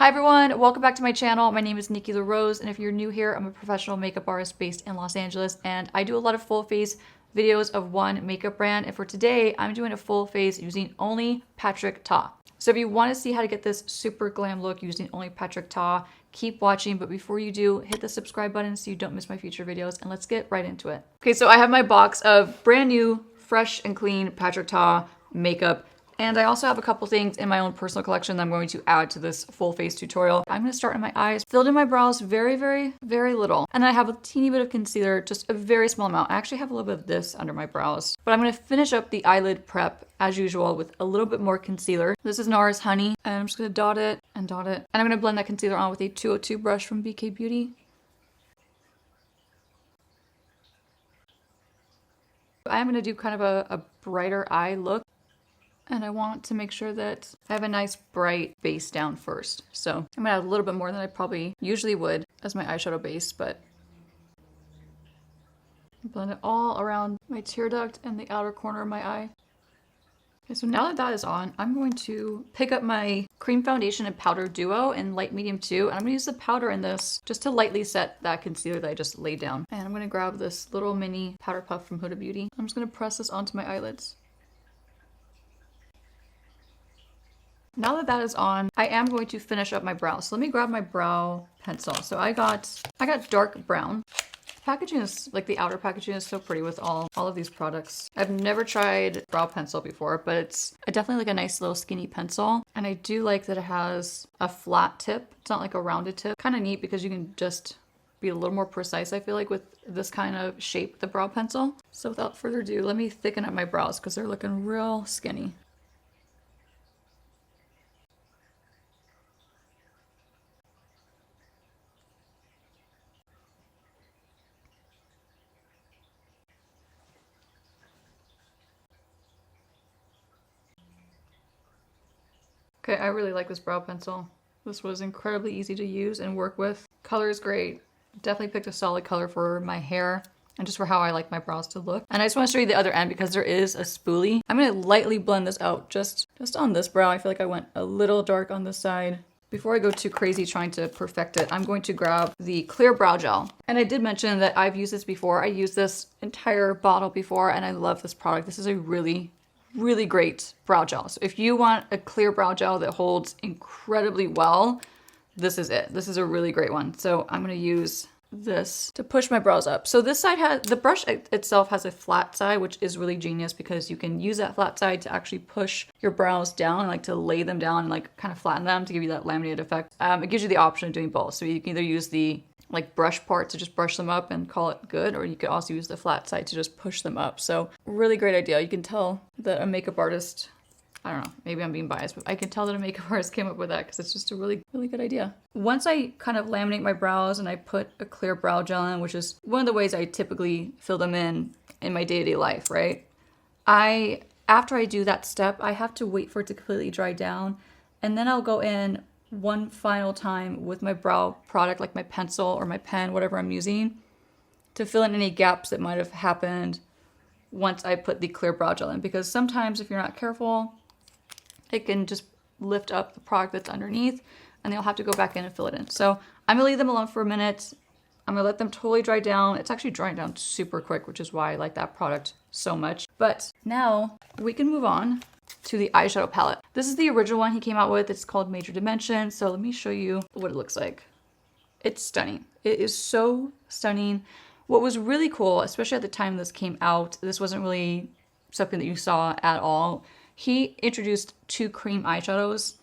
Hi everyone, welcome back to my channel. My name is Nikki LaRose, and if you're new here, I'm a professional makeup artist based in Los Angeles, and I do a lot of full face videos of one makeup brand, and for today, I'm doing a full face using only patrickta. So if you want to see how to get this super glam look using only patrickta, keep watching, but before you do, hit the subscribe button so you don't miss my future videos, and let's get right into it. Okay, so I have my box of brand new, fresh and clean patrickta makeup. And I also have a couple things in my own personal collection that I'm going to add to this full face tutorial. I'm going to start in my eyes, filled in my brows very, very little. And I have a teeny bit of concealer, just a very small amount. I actually have a little bit of this under my brows. But I'm going to finish up the eyelid prep as usual with a little bit more concealer. This is NARS Honey, and I'm just going to dot it and dot it. And I'm going to blend that concealer on with a 202 brush from BK Beauty. I am going to do kind of a brighter eye look. And I want to make sure that I have a nice bright base down first. So I'm gonna add a little bit more than I probably usually would as my eyeshadow base, but blend it all around my tear duct and the outer corner of my eye. Okay, so now that that is on, I'm going to pick up my cream foundation and powder duo in light medium 2, and I'm gonna use the powder in this just to lightly set that concealer that I just laid down. And I'm gonna grab this little mini powder puff from Huda Beauty. I'm just gonna press this onto my eyelids. Now that that is on, I am going to finish up my brows. So let me grab my brow pencil. So I got dark brown. Packaging is, like the outer packaging is so pretty with all of these products. I've never tried brow pencil before, but it's definitely like a nice little skinny pencil. And I do like that it has a flat tip. It's not like a rounded tip. Kind of neat because you can just be a little more precise, I feel like, with this kind of shape, the brow pencil. So without further ado, let me thicken up my brows because they're looking real skinny. Okay, I really like this brow pencil. This was incredibly easy to use and work with. Color is great. Definitely picked a solid color for my hair and just for how I like my brows to look. And I just want to show you the other end because there is a spoolie. I'm going to lightly blend this out just on this brow. I feel like I went a little dark on this side. Before I go too crazy trying to perfect it, I'm going to grab the clear brow gel. And I did mention that I've used this before. I used this entire bottle before and I love this product. This is a really great brow gel. So if you want a clear brow gel that holds incredibly well, this is it. This is a really great one. So I'm going to use this to push my brows up. So this side has, the brush itself has a flat side, which is really genius because you can use that flat side to actually push your brows down and like to lay them down and like kind of flatten them to give you that laminated effect. It gives you the option of doing both. So you can either use the like brush part to just brush them up and call it good, or you could also use the flat side to just push them up. So really great idea. You can tell that a makeup artist, I don't know, maybe I'm being biased, but I can tell that a makeup artist came up with that because it's just a really good idea. Once I kind of laminate my brows and I put a clear brow gel in, which is one of the ways I typically fill them in my day-to-day life, right? After I do that step, I have to wait for it to completely dry down, and then I'll go in one final time with my brow product, like my pencil or my pen, whatever I'm using, to fill in any gaps that might have happened once I put the clear brow gel in. Because sometimes if you're not careful, it can just lift up the product that's underneath and you'll have to go back in and fill it in. So I'm gonna leave them alone for a minute. I'm gonna let them totally dry down. It's actually drying down super quick, which is why I like that product so much. But now we can move on to the eyeshadow palette. This is the original one he came out with. It's called Major Dimension. So let me show you what it looks like. It's stunning. It is so stunning. What was really cool, especially at the time this came out, this wasn't really something that you saw at all. He introduced 2 cream eyeshadows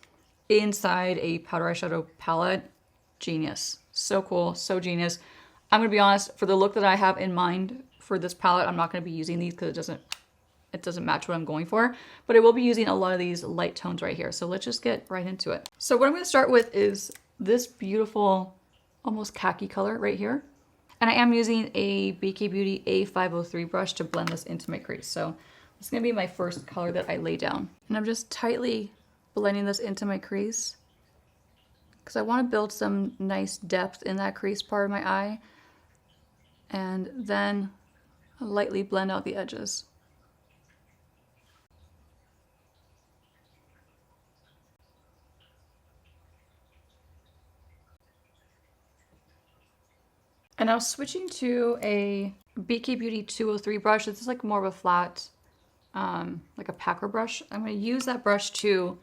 inside a powder eyeshadow palette. Genius. So cool, so genius. I'm gonna be honest, for the look that I have in mind for this palette, I'm not gonna be using these because it doesn't match what I'm going for, but I will be using a lot of these light tones right here. So let's just get right into it. So what I'm going to start with is this beautiful, almost khaki color right here. And I am using a BK Beauty A503 brush to blend this into my crease. So it's going to be my first color that I lay down. And I'm just tightly blending this into my crease because I want to build some nice depth in that crease part of my eye. And then lightly blend out the edges. And now switching to a BK Beauty 203 brush. This is like more of a flat, like a packer brush. I'm going to use that brush to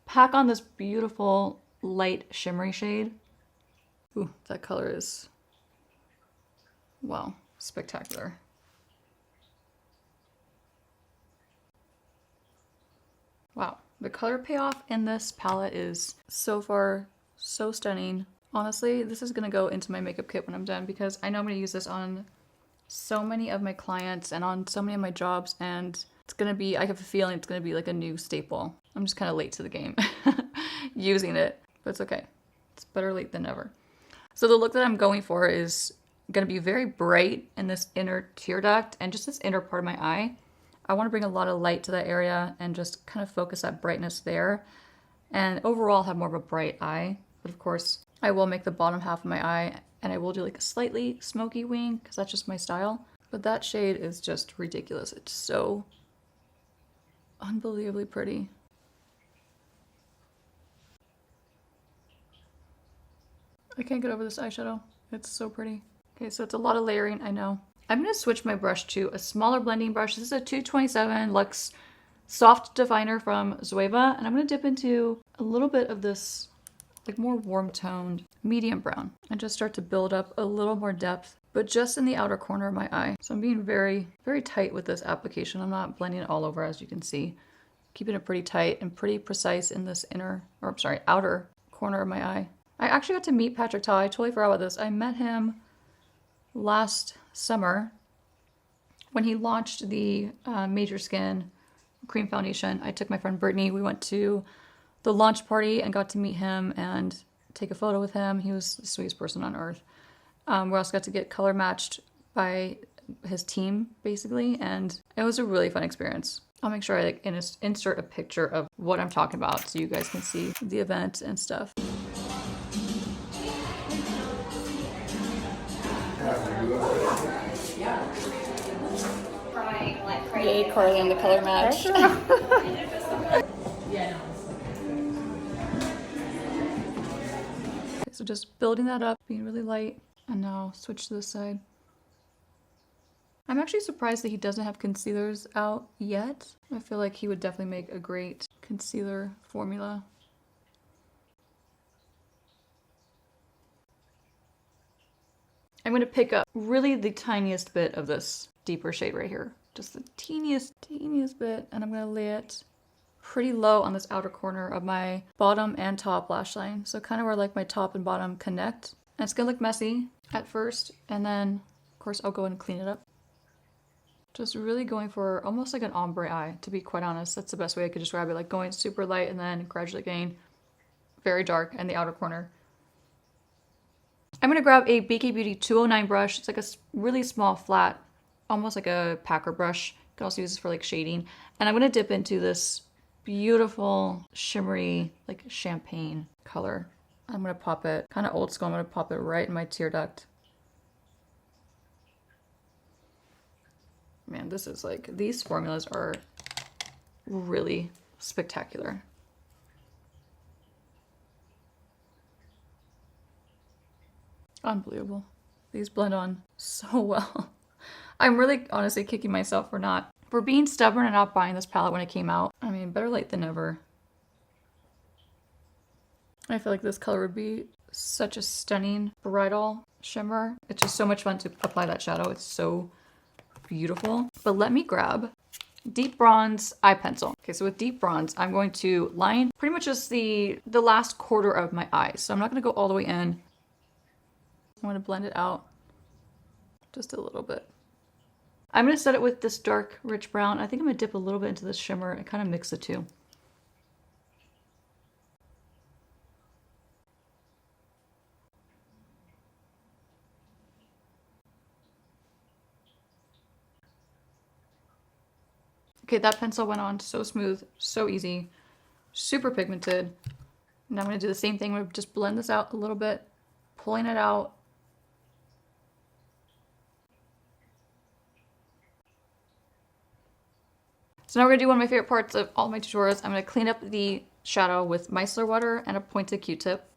pack on this beautiful light shimmery shade. Ooh, that color is, wow, spectacular. Wow, the color payoff in this palette is so far so stunning. Honestly, this is gonna go into my makeup kit when I'm done because I know I'm gonna use this on so many of my clients and on so many of my jobs, and it's gonna be, I have a feeling it's gonna be like a new staple. I'm just kind of late to the game using it, but it's okay. It's better late than never. So the look that I'm going for is gonna be very bright in this inner tear duct and just this inner part of my eye. I want to bring a lot of light to that area and just kind of focus that brightness there. And overall have more of a bright eye. But of course, I will make the bottom half of my eye and I will do like a slightly smoky wing because that's just my style. But that shade is just ridiculous. It's so unbelievably pretty. I can't get over this eyeshadow. It's so pretty. Okay, so it's a lot of layering, I know. I'm going to switch my brush to a smaller blending brush. This is a 227 Luxe Soft Definer from Zoeva. And I'm going to dip into a little bit of this like more warm toned medium brown and just start to build up a little more depth, but just in the outer corner of my eye. So I'm being very, very tight with this application. I'm not blending it all over, as you can see. Keeping it pretty tight and pretty precise in this outer corner of my eye. I actually got to meet patrickta. I totally forgot about this. I met him last summer when he launched the Major Skin cream foundation. I took my friend Brittany. We went to the launch party and got to meet him and take a photo with him. He was the sweetest person on earth. We also got to get color matched by his team, basically, and it was a really fun experience. I'll make sure I like insert a picture of what I'm talking about so you guys can see the event and stuff. Yay, Carly on the color match. Okay, so just building that up, being really light, and now switch to this side. I'm actually surprised that he doesn't have concealers out yet. I feel like he would definitely make a great concealer formula. I'm going to pick up really the tiniest bit of this deeper shade right here. Just the teeniest bit, and I'm going to lay it pretty low on this outer corner of my bottom and top lash line. So kind of where like my top and bottom connect. And it's going to look messy at first, and then of course I'll go and clean it up. Just really going for almost like an ombre eye, to be quite honest. That's the best way I could describe it, like going super light and then gradually getting very dark in the outer corner. I'm going to grab a BK Beauty 209 brush. It's like a really small, flat, almost like a packer brush. You can also use this for like shading. And I'm going to dip into this beautiful, shimmery, like champagne color. I'm going to pop it, kind of old school, I'm going to pop it right in my tear duct. Man, this is like, these formulas are really spectacular. Unbelievable. These blend on so well. I'm really honestly kicking myself for being stubborn and not buying this palette when it came out. I mean, better late than never. I feel like this color would be such a stunning bridal shimmer. It's just so much fun to apply that shadow. It's so beautiful. But let me grab deep bronze eye pencil. Okay, so with deep bronze, I'm going to line pretty much just the last quarter of my eye. So I'm not going to go all the way in. I'm going to blend it out just a little bit. I'm going to set it with this dark, rich brown. I think I'm going to dip a little bit into this shimmer and kind of mix the two. Okay, that pencil went on so smooth, so easy, super pigmented. And I'm going to do the same thing. I'm going to just blend this out a little bit, pulling it out. So now we're going to do one of my favorite parts of all my tutorials. I'm going to clean up the shadow with micellar water and a pointed Q-tip.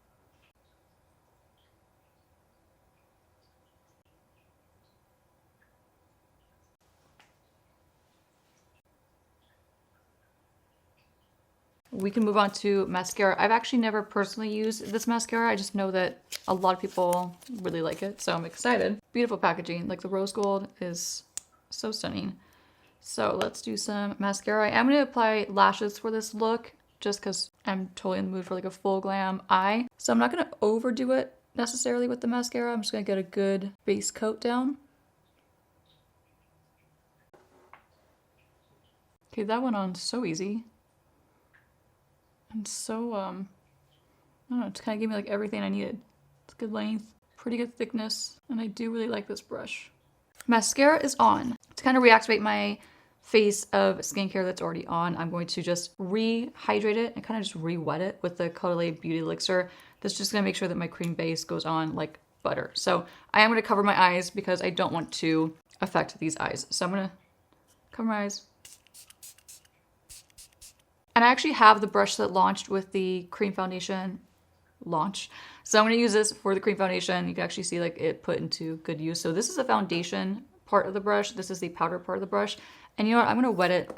we can move on to mascara. I've actually never personally used this mascara. I just know that a lot of people really like it, so I'm excited. Beautiful packaging. Like the rose gold is so stunning. So let's do some mascara. I am going to apply lashes for this look just because I'm totally in the mood for like a full glam eye. So I'm not going to overdo it necessarily with the mascara. I'm just going to get a good base coat down. Okay, that went on so easy. And so, I don't know, it kind of gave me like everything I needed. It's good length, pretty good thickness, and I do really like this brush. Mascara is on. To kind of reactivate my face of skincare that's already on, I'm going to just rehydrate it and kind of just re-wet it with the Concealing Beauty Elixir. That's just gonna make sure that my cream base goes on like butter. So I am gonna cover my eyes because I don't want to affect these eyes. So I'm gonna cover my eyes. And I actually have the brush that launched with the cream foundation launch. So I'm going to use this for the cream foundation. You can actually see like it put into good use. So this is the foundation part of the brush. This is the powder part of the brush. And you know what? I'm going to wet it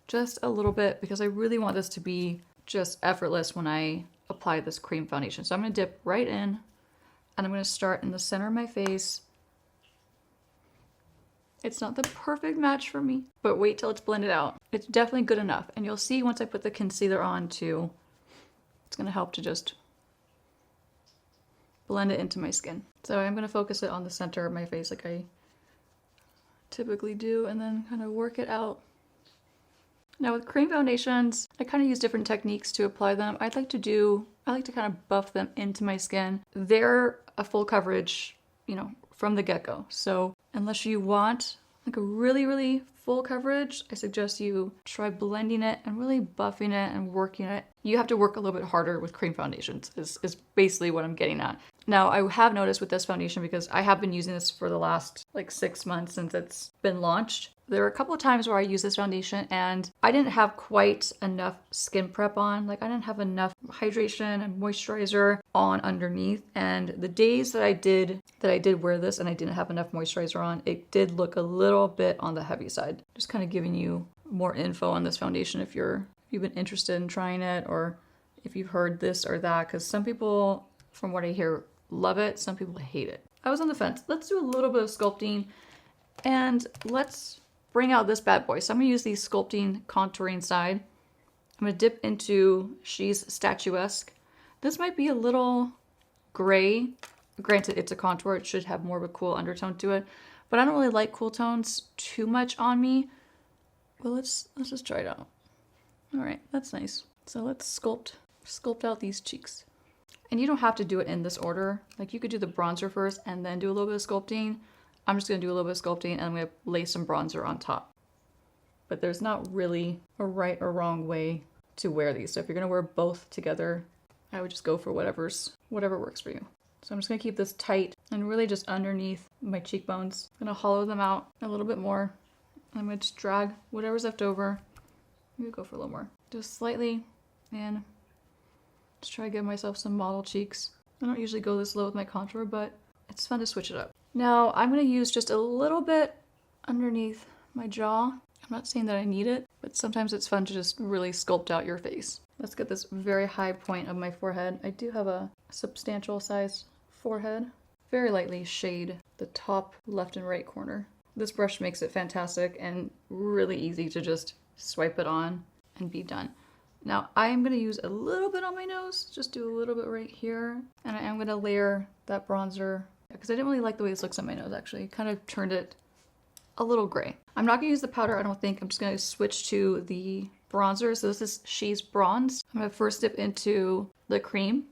just a little bit because I really want this to be just effortless when I apply this cream foundation. So I'm going to dip right in and I'm going to start in the center of my face. It's not the perfect match for me, but wait till it's blended out. It's definitely good enough. And you'll see once I put the concealer on too, it's gonna help to just blend it into my skin. So I'm gonna focus it on the center of my face like I typically do and then kind of work it out. Now with cream foundations, I kind of use different techniques to apply them. I like to kind of buff them into my skin. They're a full coverage, you know, from the get-go. So unless you want like a really, really full coverage, I suggest you try blending it and really buffing it and working it. You have to work a little bit harder with cream foundations is basically what I'm getting at. Now I have noticed with this foundation, because I have been using this for the last like 6 months since it's been launched, there were a couple of times where I used this foundation and I didn't have quite enough skin prep on. Like I didn't have enough hydration and moisturizer on underneath. And the days that I did wear this and I didn't have enough moisturizer on, it did look a little bit on the heavy side. Just kind of giving you more info on this foundation if you've been interested in trying it or if you've heard this or that, because some people, from what I hear, love it. Some people hate it. I was on the fence. Let's do a little bit of sculpting and let's bring out this bad boy. So I'm going to use the sculpting contouring side. I'm going to dip into She's Statuesque. This might be a little gray. Granted, it's a contour. It should have more of a cool undertone to it. But I don't really like cool tones too much on me. But let's just try it out. All right, that's nice. So let's sculpt out these cheeks. And you don't have to do it in this order. Like you could do the bronzer first and then do a little bit of sculpting. I'm just going to do a little bit of sculpting and I'm going to lay some bronzer on top. But there's not really a right or wrong way to wear these. So if you're going to wear both together, I would just go for whatever works for you. So I'm just going to keep this tight and really just underneath my cheekbones. I'm going to hollow them out a little bit more. I'm going to just drag whatever's left over. I'm going to go for a little more. Just slightly and just try to give myself some model cheeks. I don't usually go this low with my contour, but it's fun to switch it up. Now I'm going to use just a little bit underneath my jaw. I'm not saying that I need it, but sometimes it's fun to just really sculpt out your face. Let's get this very high point of my forehead. I do have a substantial size forehead. Very lightly shade the top left and right corner. This brush makes it fantastic and really easy to just swipe it on and be done. Now I am going to use a little bit on my nose, just do a little bit right here. And I am going to layer that bronzer because I didn't really like the way this looks on my nose actually. Kind of turned it a little gray. I'm not going to use the powder, I don't think. I'm just going to switch to the bronzer. So this is She's Bronze. I'm going to first dip into the cream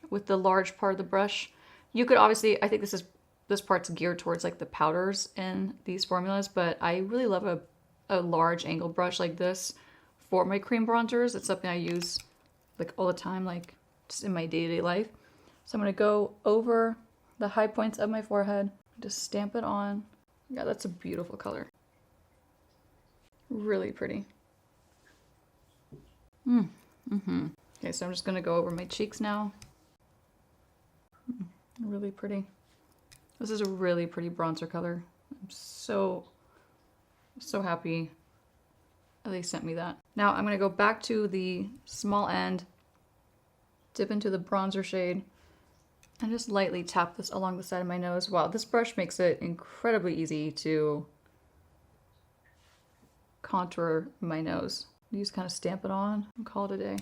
with the large part of the brush. You could obviously, I think this part's geared towards like the powders in these formulas, but I really love a large angle brush like this for my cream bronzers. It's something I use like all the time, like just in my day-to-day life. So I'm going to go over the high points of my forehead, just stamp it on. Yeah, that's a beautiful color. Really pretty. Okay, so I'm just going to go over my cheeks now. Really pretty. This is a really pretty bronzer color. I'm so happy they sent me that. Now I'm gonna go back to the small end, dip into the bronzer shade, and just lightly tap this along the side of my nose. Wow, this brush makes it incredibly easy to contour my nose. You just kind of stamp it on and call it a day.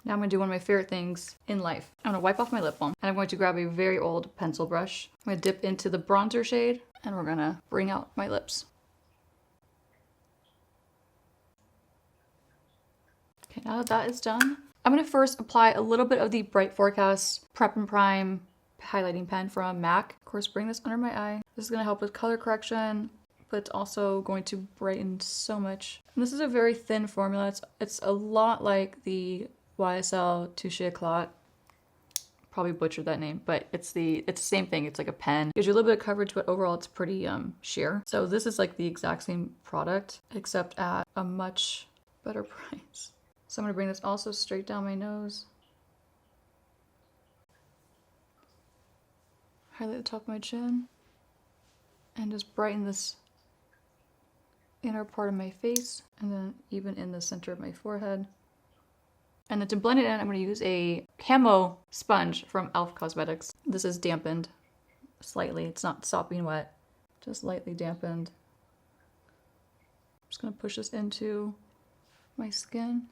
Now I'm gonna do one of my favorite things in life. I'm gonna wipe off my lip balm and I'm going to grab a very old pencil brush. I'm gonna dip into the bronzer shade and we're gonna bring out my lips. Okay, now that that is done, I'm gonna first apply a little bit of the Bright Forecast Prep and Prime highlighting pen from MAC. Of course, bring this under my eye. This is gonna help with color correction, but it's also going to brighten so much. And this is a very thin formula. It's a lot like the YSL Touche Éclat. Probably butchered that name, but it's the same thing. It's like a pen. Gives you a little bit of coverage, but overall it's pretty sheer. So this is like the exact same product, except at a much better price. So I'm gonna bring this also straight down my nose. Highlight the top of my chin. And just brighten this inner part of my face, and then even in the center of my forehead. And then to blend it in, I'm going to use a camo sponge from e.l.f. Cosmetics. This is dampened slightly. It's not sopping wet, just lightly dampened. I'm just going to push this into my skin.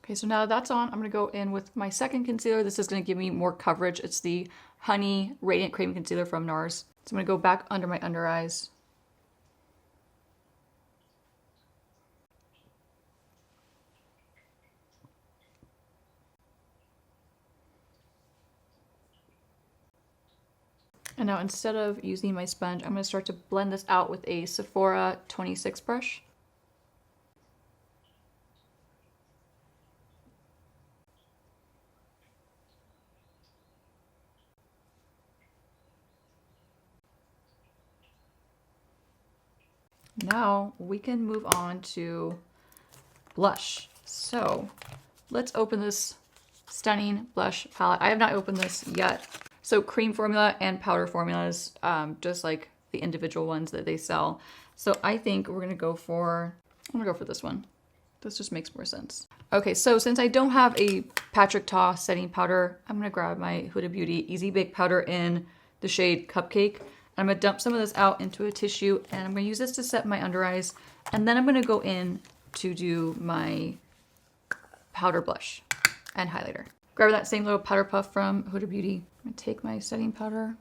Okay, so now that's on, I'm gonna go in with my second concealer. This is gonna give me more coverage. It's the Honey Radiant Cream Concealer from NARS. So I'm gonna go back under my under eyes. And now instead of using my sponge, I'm gonna start to blend this out with a Sephora 26 brush. Now we can move on to blush. So let's open this stunning blush palette. I have not opened this yet. So cream formula and powder formulas, just like the individual ones that they sell. So I think I'm gonna go for this one. This just makes more sense. Okay, so since I don't have a patrickta setting powder, I'm gonna grab my Huda Beauty Easy Bake Powder in the shade Cupcake. I'm gonna dump some of this out into a tissue and I'm gonna use this to set my under eyes. And then I'm gonna go in to do my powder blush and highlighter. Grab that same little powder puff from Huda Beauty. I'm gonna take my setting powder.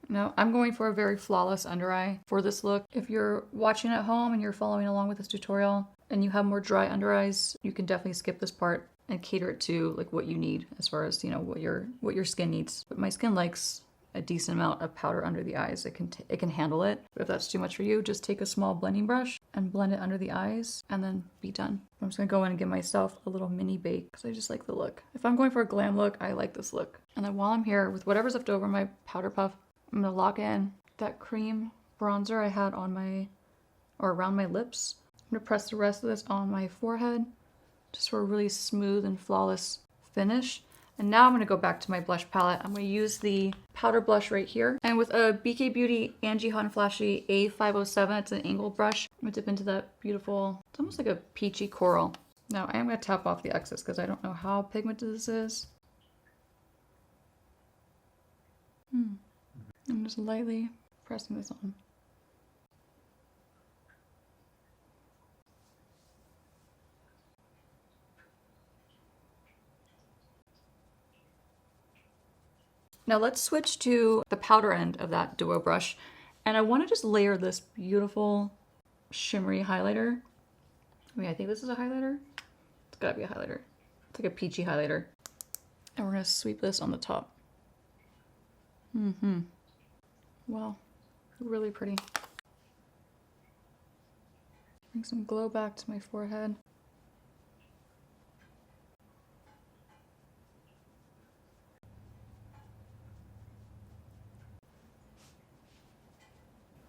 No, I'm going for a very flawless under eye for this look. If you're watching at home and you're following along with this tutorial and you have more dry under eyes, you can definitely skip this part and cater it to like what you need as far as, you know, what your skin needs. But my skin likes a decent amount of powder under the eyes. It can handle it. But if that's too much for you, just take a small blending brush and blend it under the eyes and then be done. I'm just gonna go in and give myself a little mini bake because I just like the look. If I'm going for a glam look, I like this look. And then while I'm here with whatever's left over my powder puff, I'm gonna lock in that cream bronzer I had on around my lips. I'm gonna press the rest of this on my forehead just for a really smooth and flawless finish. And now I'm gonna go back to my blush palette. I'm gonna use the powder blush right here. And with a BK Beauty Angie Hot and Flashy A507, it's an angled brush. I'm gonna dip into that beautiful, it's almost like a peachy coral. Now I am gonna tap off the excess because I don't know how pigmented this is. I'm just lightly pressing this on. Now let's switch to the powder end of that duo brush. And I want to just layer this beautiful shimmery highlighter. I mean, I think this is a highlighter. It's gotta be a highlighter. It's like a peachy highlighter. And we're gonna sweep this on the top. Wow, really pretty. Bring some glow back to my forehead.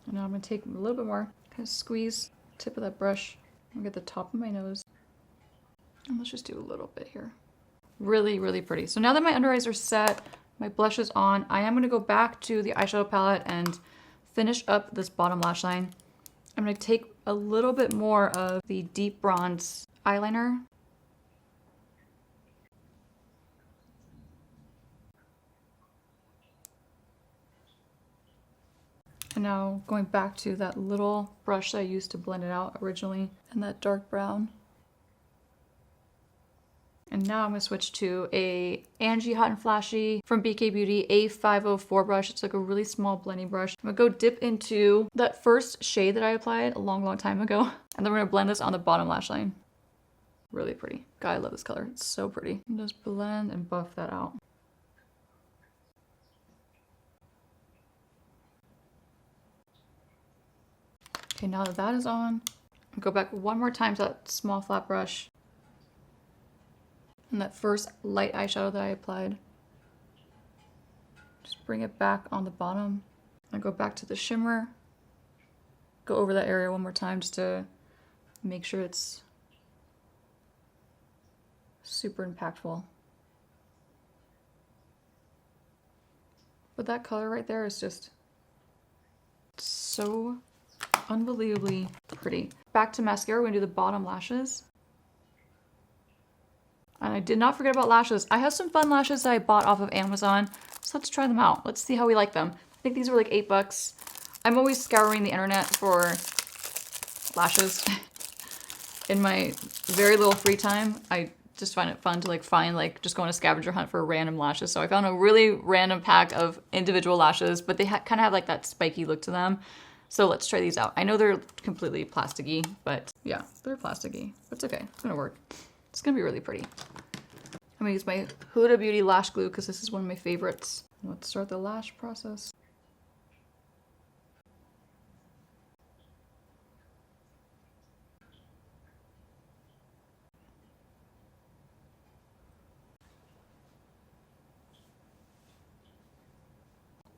And now I'm gonna take a little bit more, kind of squeeze the tip of that brush and get the top of my nose. And let's just do a little bit here. Really, really pretty. So now that my under eyes are set, my blush is on, I am going to go back to the eyeshadow palette and finish up this bottom lash line. I'm going to take a little bit more of the deep bronze eyeliner. And now going back to that little brush that I used to blend it out originally, and that dark brown. And now I'm going to switch to a Angie Hot and Flashy from BK Beauty A504 brush. It's like a really small blending brush. I'm going to go dip into that first shade that I applied a long, long time ago. And then we're going to blend this on the bottom lash line. Really pretty. God, I love this color. It's so pretty. And just blend and buff that out. Okay, now that that is on, I'll go back one more time to that small flat brush. And that first light eyeshadow that I applied. Just bring it back on the bottom. And go back to the shimmer. Go over that area one more time just to make sure it's super impactful. But that color right there is just so unbelievably pretty. Back to mascara, we're gonna do the bottom lashes. And I did not forget about lashes. I have some fun lashes that I bought off of Amazon. So let's try them out. Let's see how we like them. I think these were like $8. I'm always scouring the internet for lashes. In my very little free time, I just find it fun to like find like just go on a scavenger hunt for random lashes. So I found a really random pack of individual lashes, but they kind of have like that spiky look to them. So let's try these out. I know they're completely plasticky, but yeah, they're plasticky. It's okay, it's gonna work. It's gonna be really pretty. I'm gonna use my Huda Beauty lash glue because this is one of my favorites. Let's start the lash process.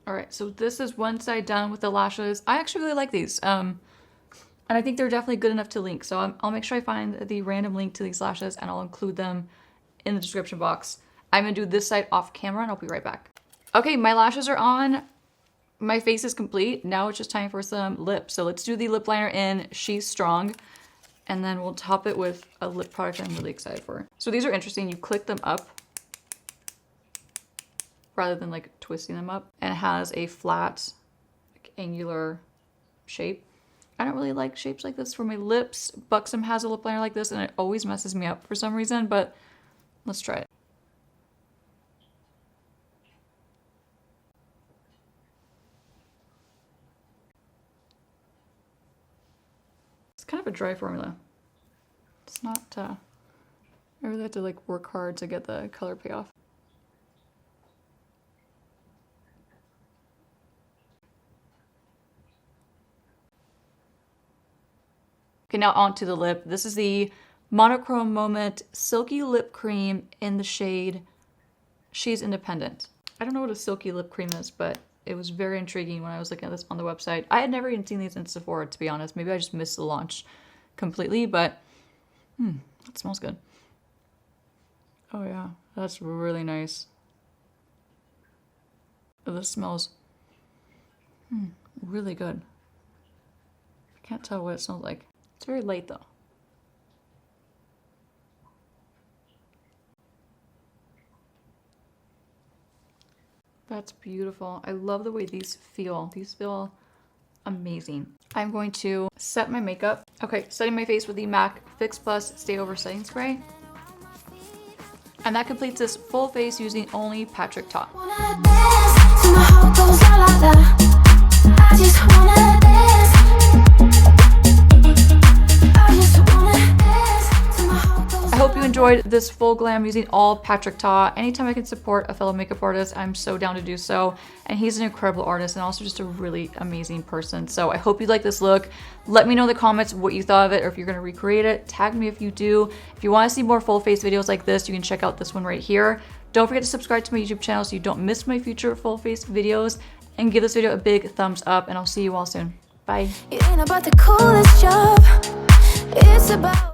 All right, so this is one side done with the lashes. I actually really like these. And I think they're definitely good enough to link. So I'll make sure I find the random link to these lashes and I'll include them in the description box. I'm gonna do this side off camera and I'll be right back. Okay, my lashes are on. My face is complete. Now it's just time for some lips. So let's do the lip liner in She's Strong. And then we'll top it with a lip product I'm really excited for. So these are interesting. You click them up rather than like twisting them up. And it has a flat, like, angular shape. I don't really like shapes like this for my lips. Buxom has a lip liner like this and it always messes me up for some reason, but let's try it. It's kind of a dry formula. It's not, I really have to like work hard to get the color payoff. Okay, now onto the lip. This is the Monochrome Moment Silky Lip Cream in the shade She's Independent. I don't know what a silky lip cream is, but it was very intriguing when I was looking at this on the website. I had never even seen these in Sephora, to be honest. Maybe I just missed the launch completely, but it smells good. Oh yeah, that's really nice. Oh, this smells really good. I can't tell what it smells like. It's very light though. That's beautiful. I love the way these feel. These feel amazing. I'm going to set my makeup. Okay, setting my face with the MAC Fix Plus Stay Over Setting Spray. And that completes this full face using only patrickta. I hope you enjoyed this full glam using all patrickta. Anytime I can support a fellow makeup artist, I'm so down to do so. And he's an incredible artist and also just a really amazing person. So I hope you like this look. Let me know in the comments what you thought of it or if you're gonna recreate it. Tag me if you do. If you wanna see more full face videos like this, you can check out this one right here. Don't forget to subscribe to my YouTube channel so you don't miss my future full face videos. And give this video a big thumbs up and I'll see you all soon. Bye. It ain't about the coolest job. It's about